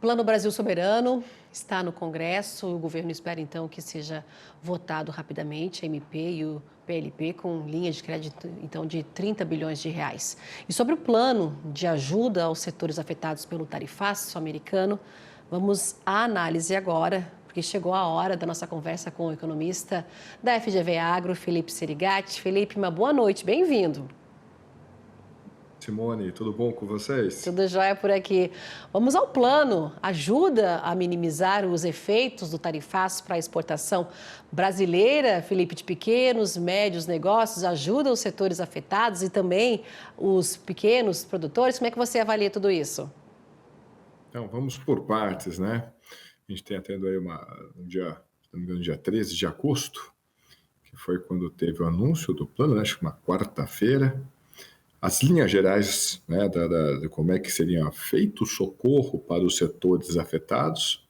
Plano Brasil Soberano está no Congresso. O governo espera, então, que seja votado rapidamente a MP e o PLP com linha de crédito, então, de 30 bilhões de reais. E sobre o plano de ajuda aos setores afetados pelo tarifaço americano, vamos à análise agora, porque chegou a hora da nossa conversa com o economista da FGV Agro, Felipe Serigatti. Felipe, uma boa noite, bem-vindo. Simone, tudo bom com vocês? Tudo jóia por aqui. Vamos ao plano. Ajuda a minimizar os efeitos do tarifaço para a exportação brasileira, Felipe, de pequenos, médios negócios, ajuda os setores afetados e também os pequenos produtores. Como é que você avalia tudo isso? Então, vamos por partes, né? A gente tem atendo aí um dia, se não me engano, dia 13 de agosto, que foi quando teve o anúncio do plano, né? Acho que uma quarta-feira. As linhas gerais, né, de como é que seria feito o socorro para os setores afetados.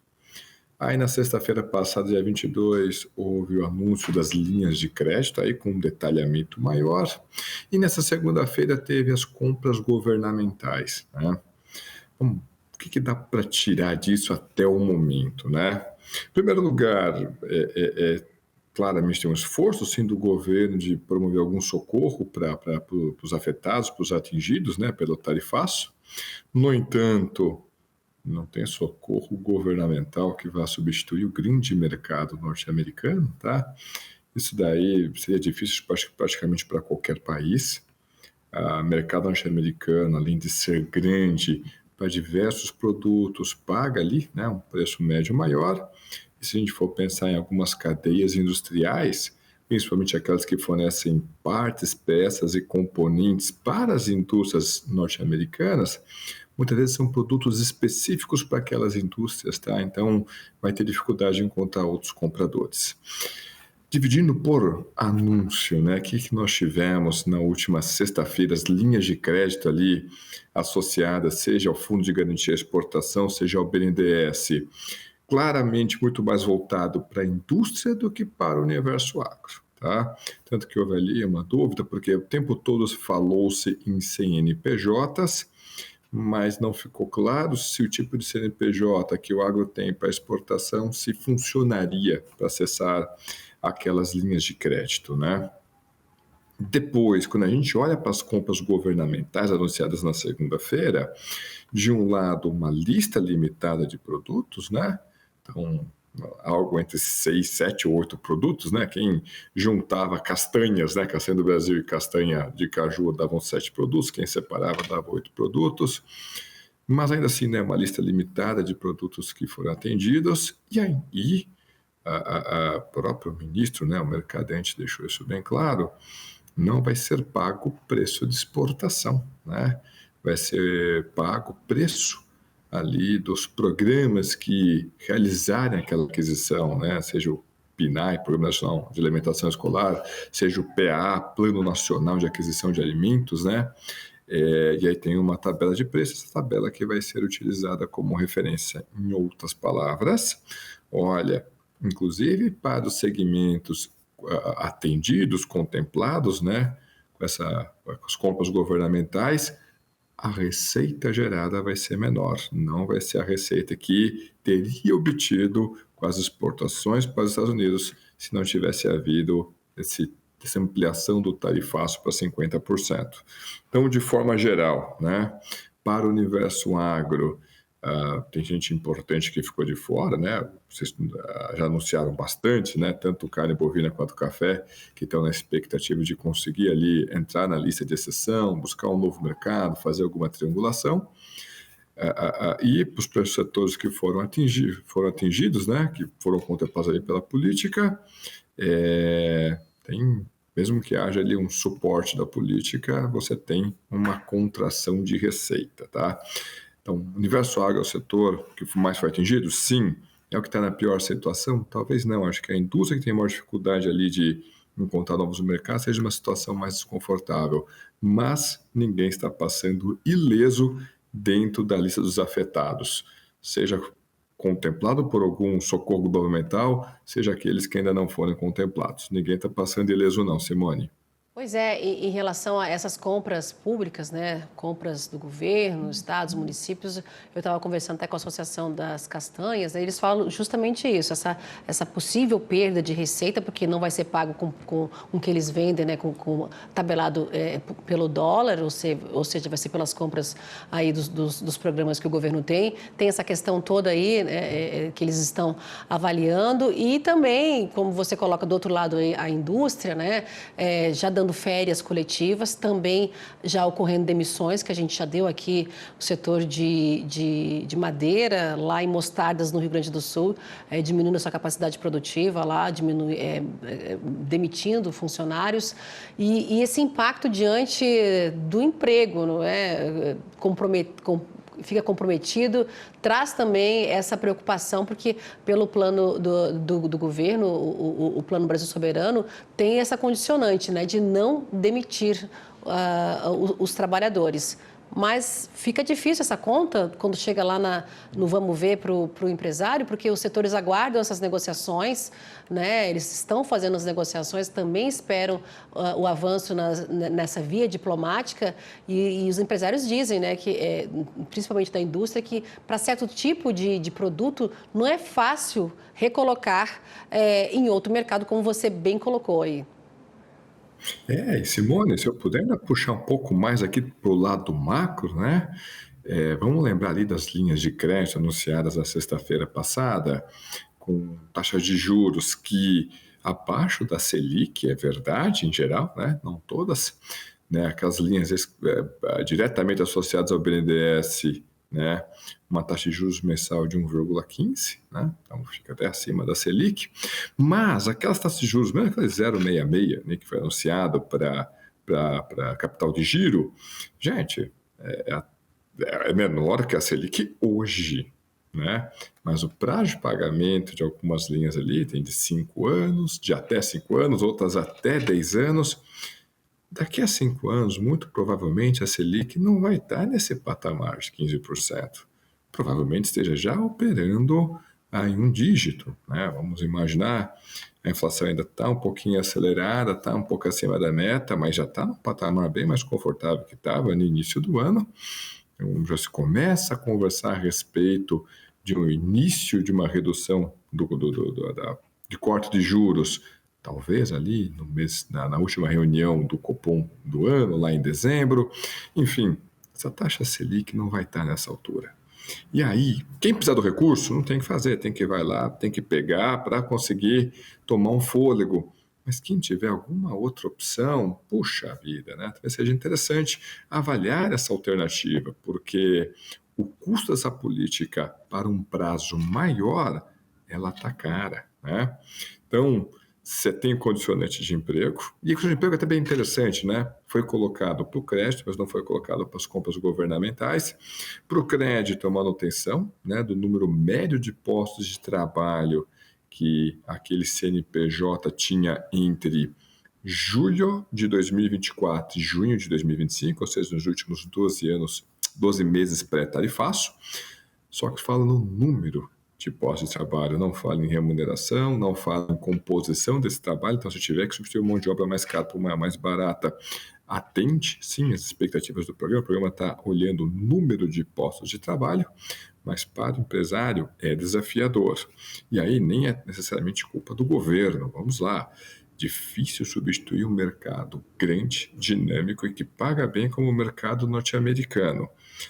Aí, na sexta-feira passada, dia 22, houve o anúncio das linhas de crédito, aí com um detalhamento maior. E nessa segunda-feira teve as compras governamentais, né? Bom, o que dá para tirar disso até o momento, né? Em primeiro lugar, claramente tem um esforço, sim, do governo de promover algum socorro para os afetados, para os atingidos, né, pelo tarifaço. No entanto, não tem socorro governamental que vá substituir o grande mercado norte-americano, tá? Isso daí seria difícil praticamente para qualquer país. O mercado norte-americano, além de ser grande para diversos produtos, paga ali, né, um preço médio maior. E se a gente for pensar em algumas cadeias industriais, principalmente aquelas que fornecem partes, peças e componentes para as indústrias norte-americanas, muitas vezes são produtos específicos para aquelas indústrias, tá? Então, vai ter dificuldade de encontrar outros compradores. Dividindo por anúncio, né? O que nós tivemos na última sexta-feira, as linhas de crédito ali associadas, seja ao Fundo de Garantia à Exportação, seja ao BNDES, claramente muito mais voltado para a indústria do que para o universo agro. Tá? Tanto que houve ali uma dúvida, porque o tempo todo falou-se em CNPJs, mas não ficou claro se o tipo de CNPJ que o agro tem para exportação se funcionaria para acessar aquelas linhas de crédito, né? Depois, quando a gente olha para as compras governamentais anunciadas na segunda-feira, de um lado, uma lista limitada de produtos, né? Então, algo entre 6, 7 ou 8 produtos, né? Quem juntava castanhas, né? Castanha do Brasil e castanha de caju davam 7 produtos, quem separava dava 8 produtos. Mas ainda assim, né? Uma lista limitada de produtos que foram atendidos. E aí, a próprio ministro, né? O mercadante deixou isso bem claro, não vai ser pago o preço de exportação, né? Vai ser pago o preço ali dos programas que realizarem aquela aquisição, né? Seja o PNAE, Programa Nacional de Alimentação Escolar, seja o PAA, Plano Nacional de Aquisição de Alimentos, né? E aí tem uma tabela de preços, essa tabela que vai ser utilizada como referência. Em outras palavras, olha, inclusive para os segmentos atendidos, contemplados, né, com as compras governamentais, a receita gerada vai ser menor, não vai ser a receita que teria obtido com as exportações para os Estados Unidos se não tivesse havido essa ampliação do tarifaço para 50%. Então, de forma geral, né, para o universo agro, tem gente importante que ficou de fora, né? Vocês já anunciaram bastante, né? Tanto carne bovina quanto café, que estão na expectativa de conseguir ali entrar na lista de exceção, buscar um novo mercado, fazer alguma triangulação. E para os setores que foram atingidos, né? Que foram contemplados ali pela política, tem, mesmo que haja ali um suporte da política, você tem uma contração de receita, tá? Então, o universo agro é o setor que mais foi atingido? Sim. É o que está na pior situação? Talvez não. Acho que a indústria que tem maior dificuldade ali de encontrar novos mercados seja uma situação mais desconfortável. Mas ninguém está passando ileso dentro da lista dos afetados, seja contemplado por algum socorro governamental, seja aqueles que ainda não foram contemplados. Ninguém está passando ileso não, Simone. Pois é, em relação a essas compras públicas, né, compras do governo, estados, municípios, eu estava conversando até com a Associação das Castanhas, né, eles falam justamente isso, essa possível perda de receita, porque não vai ser pago com o que eles vendem, né, com tabelado pelo dólar, ou seja, vai ser pelas compras aí dos programas que o governo tem essa questão toda aí, né, que eles estão avaliando, e também, como você coloca do outro lado aí, a indústria, né, já dando férias coletivas, também já ocorrendo demissões, que a gente já deu aqui o setor de madeira, lá em Mostardas, no Rio Grande do Sul, diminuindo a sua capacidade produtiva lá, demitindo funcionários, e esse impacto diante do emprego, não é? Fica comprometido, traz também essa preocupação, porque pelo plano do governo, o Plano Brasil Soberano, tem essa condicionante, né, de não demitir os trabalhadores. Mas fica difícil essa conta quando chega lá no vamos ver para o empresário, porque os setores aguardam essas negociações, né? Eles estão fazendo as negociações, também esperam o avanço nessa via diplomática e os empresários dizem, né, que, principalmente da indústria, que para certo tipo de produto não é fácil recolocar em outro mercado, como você bem colocou aí. E Simone, se eu puder ainda puxar um pouco mais aqui para o lado macro, né? Vamos lembrar ali das linhas de crédito anunciadas na sexta-feira passada, com taxas de juros que abaixo da Selic, é verdade, em geral, né? Não todas, né? Aquelas linhas diretamente associadas ao BNDES, né? Uma taxa de juros mensal de 1,15, né? Então fica até acima da Selic. Mas aquelas taxas de juros, mesmo aquele 0,66, né, que foi anunciado para capital de giro, gente, é menor que a Selic hoje, né? Mas o prazo de pagamento de algumas linhas ali tem de 5 anos, de até 5 anos, outras até 10 anos. Daqui a 5 anos, muito provavelmente a Selic não vai estar nesse patamar de 15%. Provavelmente esteja já operando em um dígito, né? Vamos imaginar, a inflação ainda está um pouquinho acelerada, está um pouco acima da meta, mas já está num patamar bem mais confortável que estava no início do ano. Então, já se começa a conversar a respeito de um início de uma redução de corte de juros, talvez ali no mês, na última reunião do Copom do ano, lá em dezembro. Enfim, essa taxa Selic não vai estar nessa altura. E aí, quem precisar do recurso, não tem que fazer, tem que ir lá, tem que pegar para conseguir tomar um fôlego. Mas quem tiver alguma outra opção, puxa vida, né? Talvez seja interessante avaliar essa alternativa, porque o custo dessa política para um prazo maior, ela está cara, né? Então, você tem condicionante de emprego, e o condicionante de emprego é até bem interessante, né? Foi colocado para o crédito, mas não foi colocado para as compras governamentais. Para o crédito, a manutenção, né, do número médio de postos de trabalho que aquele CNPJ tinha entre julho de 2024 e junho de 2025, ou seja, nos últimos 12 anos, 12 meses pré-tarifaço, só que fala no número de postos de trabalho, não fala em remuneração, não fala em composição desse trabalho, então se tiver que substituir uma mão de obra mais cara por uma mais barata, atende sim as expectativas do programa. O programa está olhando o número de postos de trabalho, mas para o empresário é desafiador. E aí nem é necessariamente culpa do governo, vamos lá. Difícil substituir um mercado grande, dinâmico e que paga bem como o mercado norte-americano.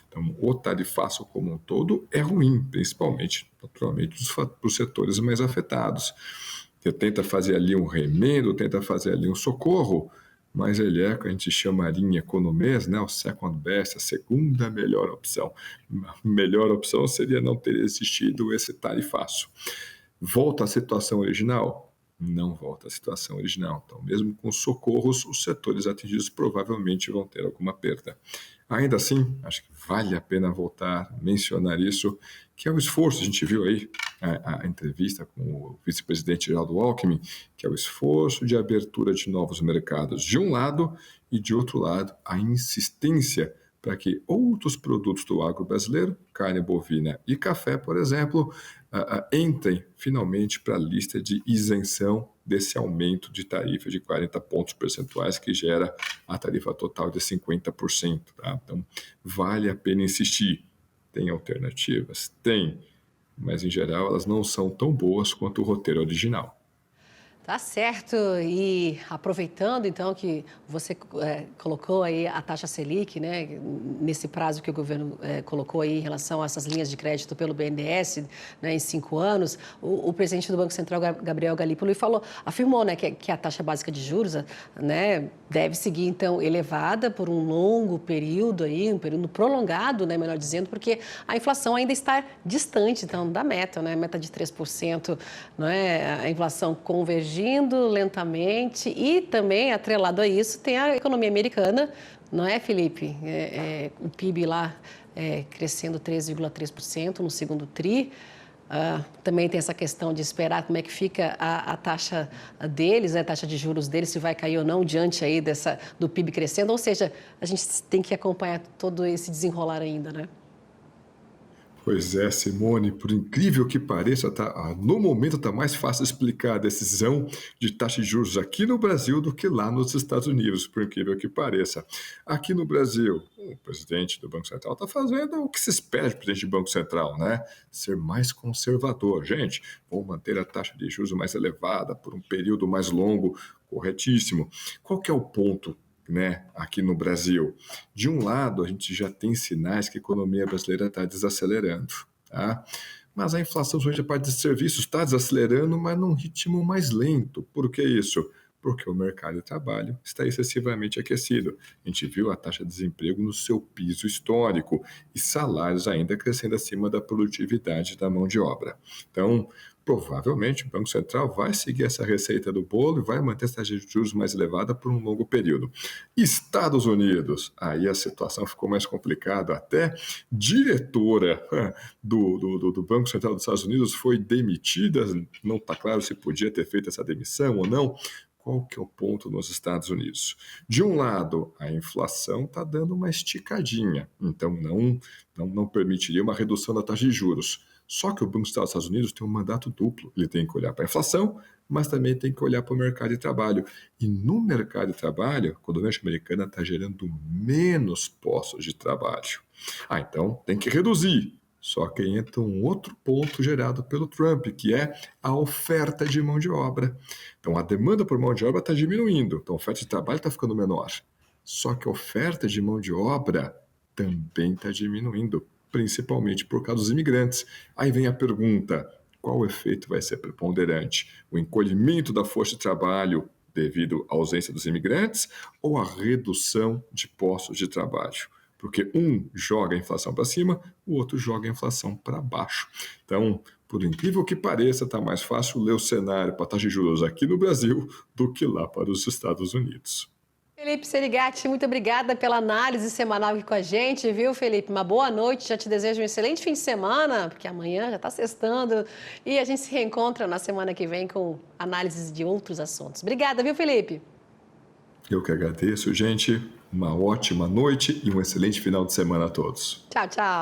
Então, o tarifaço como um todo é ruim, principalmente, naturalmente, para os setores mais afetados. Você tenta fazer ali um remendo, tenta fazer ali um socorro, mas ele é o que a gente chamaria em economês, né, o second best, a segunda melhor opção. A melhor opção seria não ter existido esse tarifaço. Volta à situação original? Não volta à situação original. Então, mesmo com socorros, os setores atingidos provavelmente vão ter alguma perda. Ainda assim, acho que vale a pena voltar a mencionar isso, que é o esforço. A gente viu aí a entrevista com o vice-presidente Geraldo Alckmin, que é o esforço de abertura de novos mercados de um lado e de outro lado, a insistência para que outros produtos do agro brasileiro, carne bovina e café, por exemplo, entrem finalmente para a lista de isenção desse aumento de tarifa de 40 pontos percentuais que gera a tarifa total de 50%. Tá? Então, vale a pena insistir. Tem alternativas? Tem, mas em geral elas não são tão boas quanto o roteiro original. Tá certo. E aproveitando então que você colocou aí a taxa Selic, né, nesse prazo que o governo colocou aí em relação a essas linhas de crédito pelo BNDES, né, em 5 anos, o presidente do Banco Central, Gabriel Galípolo, afirmou, né, que a taxa básica de juros, né, deve seguir então elevada por um longo período aí, um período prolongado, né, melhor dizendo, porque a inflação ainda está distante então da meta, né, meta de 3%, não é? A inflação convergindo lentamente e também atrelado a isso tem a economia americana, não é, Felipe? O PIB lá crescendo 13,3% no segundo tri. Também tem essa questão de esperar como é que fica a taxa deles, né, a taxa de juros deles, se vai cair ou não diante aí do PIB crescendo. Ou seja, a gente tem que acompanhar todo esse desenrolar ainda, né? Pois é, Simone, por incrível que pareça, no momento está mais fácil explicar a decisão de taxa de juros aqui no Brasil do que lá nos Estados Unidos, por incrível que pareça. Aqui no Brasil, o presidente do Banco Central está fazendo o que se espera de presidente do Banco Central, né? Ser mais conservador. Gente, vou manter a taxa de juros mais elevada por um período mais longo, corretíssimo. Qual que é o ponto? Né, aqui no Brasil. De um lado, a gente já tem sinais que a economia brasileira está desacelerando, tá? Mas a inflação, somente a parte de serviços, está desacelerando, mas num ritmo mais lento. Por que isso? Porque o mercado de trabalho está excessivamente aquecido. A gente viu a taxa de desemprego no seu piso histórico e salários ainda crescendo acima da produtividade da mão de obra. Então, provavelmente o Banco Central vai seguir essa receita do bolo e vai manter essa taxa de juros mais elevada por um longo período. Estados Unidos, aí a situação ficou mais complicada. Até diretora do Banco Central dos Estados Unidos foi demitida, não está claro se podia ter feito essa demissão ou não. Qual que é o ponto nos Estados Unidos? De um lado, a inflação está dando uma esticadinha, então não permitiria uma redução da taxa de juros. Só que o Banco Central dos Estados Unidos tem um mandato duplo. Ele tem que olhar para a inflação, mas também tem que olhar para o mercado de trabalho. E no mercado de trabalho, a economia americana está gerando menos postos de trabalho. Então tem que reduzir. Só que entra um outro ponto gerado pelo Trump, que é a oferta de mão de obra. Então, a demanda por mão de obra está diminuindo, então a oferta de trabalho está ficando menor. Só que a oferta de mão de obra também está diminuindo, principalmente por causa dos imigrantes. Aí vem a pergunta, qual efeito vai ser preponderante? O encolhimento da força de trabalho devido à ausência dos imigrantes ou a redução de postos de trabalho? Porque um joga a inflação para cima, o outro joga a inflação para baixo. Então, por incrível que pareça, está mais fácil ler o cenário para a taxa de juros aqui no Brasil do que lá para os Estados Unidos. Felipe Serigatti, muito obrigada pela análise semanal aqui com a gente, viu, Felipe? Uma boa noite, já te desejo um excelente fim de semana, porque amanhã já está sextando, e a gente se reencontra na semana que vem com análises de outros assuntos. Obrigada, viu, Felipe? Eu que agradeço, gente. Uma ótima noite e um excelente final de semana a todos. Tchau, tchau.